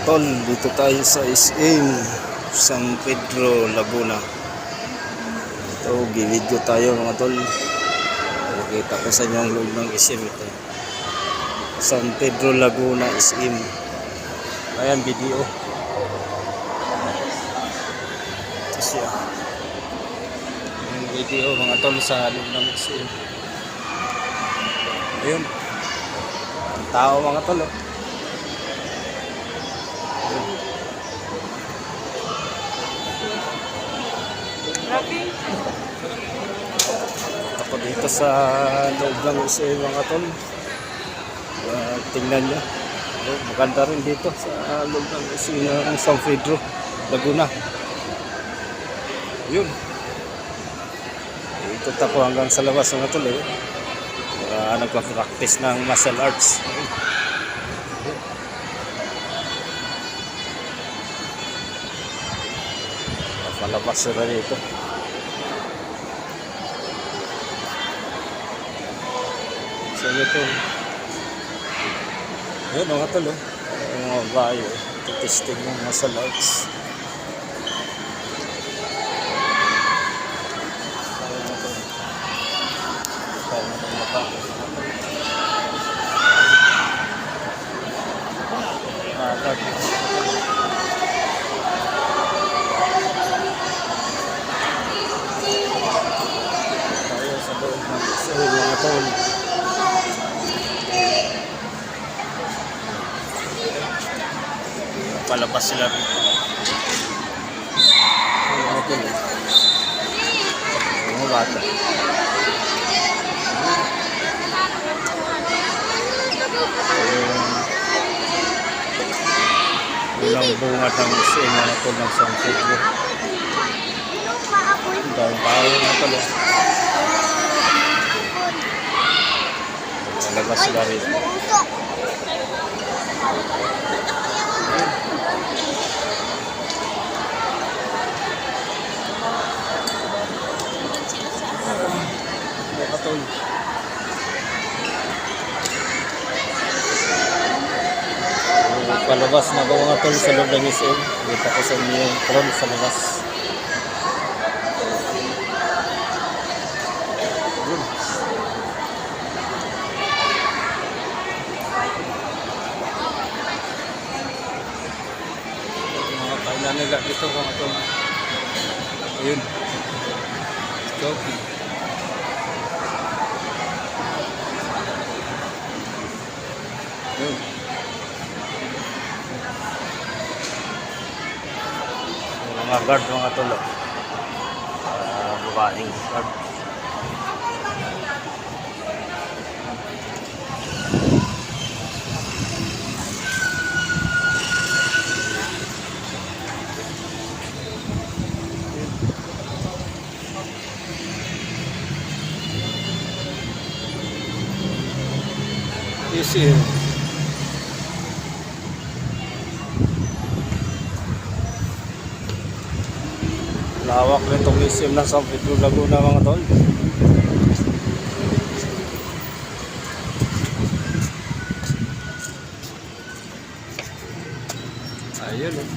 tol, dito tayo sa SM San Pedro, Laguna. Ito, gilidyo tayo mga tol. Pakita ko sa inyo ang loob ng SM ito. San Pedro, Laguna, SM. Ayan, video. Ito siya. Yung video mga tol sa loob ng SM. Ayun. Ang tao mga tol. Oh. Ako dito sa loob ng SM mga tol. Tingnan nyo. Maganda rin dito sa loob ng SM ng San Pedro, Laguna. Yun. Ikot ako hanggang sa labas mga tol. Nagpa-practice ng martial arts. Palabas sila dito. So ito. Yun mga tol. Yung mga bayo. Testing ng martial arts. Mga tol. Palabas sila rito. Mga tol. Mga bata. Ilang bunga ng SM mga tol ng San Pedro. Ang tao mga tol. Labas sila rin. Palabas na ako mga tol sa loob ng SM. Kita ko sa inyo yung drone sa labas. Kailan nila dito mga tol. Ayun. Joking. Ayun. Mga guard mga tol. Babaeng guard. Easy. Lawak nitong SM ng San Pedro, Laguna mga tol. Ayun oh.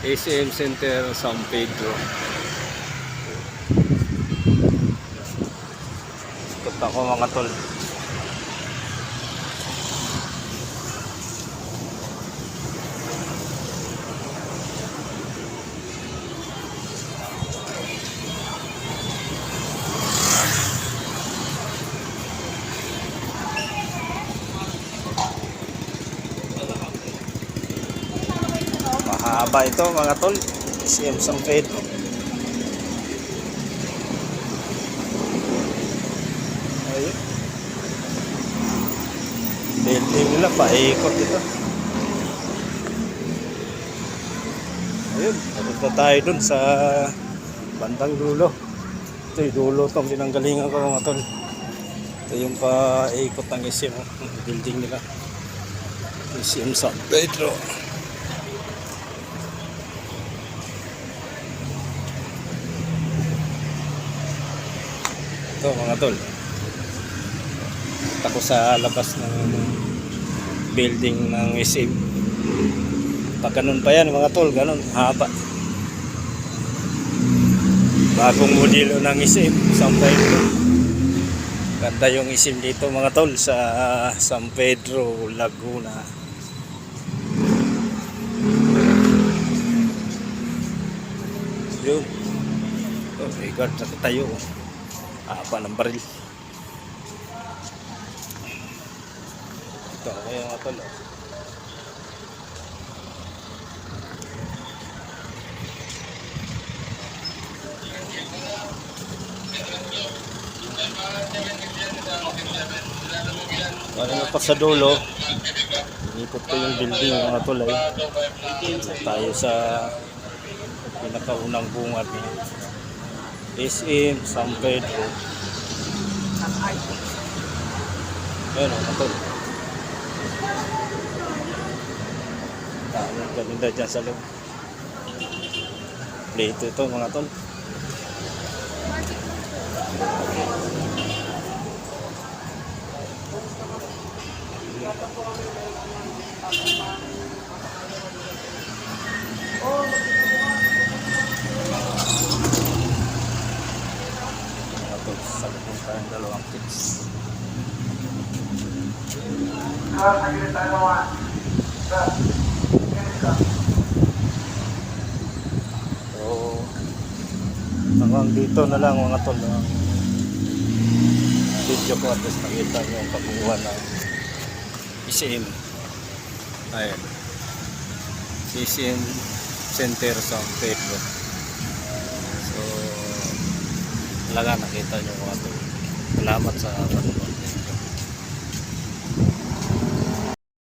SM Center San Pedro. Ikot ako mga tol. Mahaba ito mga tol. SM San Pedro. Ayun. Building nila paikot ito. Ayun. Punta tayo dun sa bandang dulo. Ito yung dulo itong pinanggalingan ko mga tol. Ito yung paikot ng SM. Building nila. SM San Pedro. Ito mga tol. Punta ko sa labas ng building ng SM. Pag ganun pa yan mga tol, ganun, haba. Bagong modelo ng isim, San Pedro. Ganda yung isim dito mga tol sa San Pedro, Laguna. Yun. Oh my God, nakatayo. Haba ng baril. Ito, kaya mga tol. Ano pa sa dulo, ikot ko yung building mga tol ay. Tayo sa pinakaunang bungad ng SM San Pedro. Ayan mga tol. Ang ganda dyan sa loob. Plate ito mga tol. Sa loob tayong dalawang kids. So, hanggang dito na lang mga tol ang video ko at least nakita nyo ang pagkuha ng PCM. Ayan, PCM Center San Pedro. So talaga nakita nyo mga tol. Salamat sa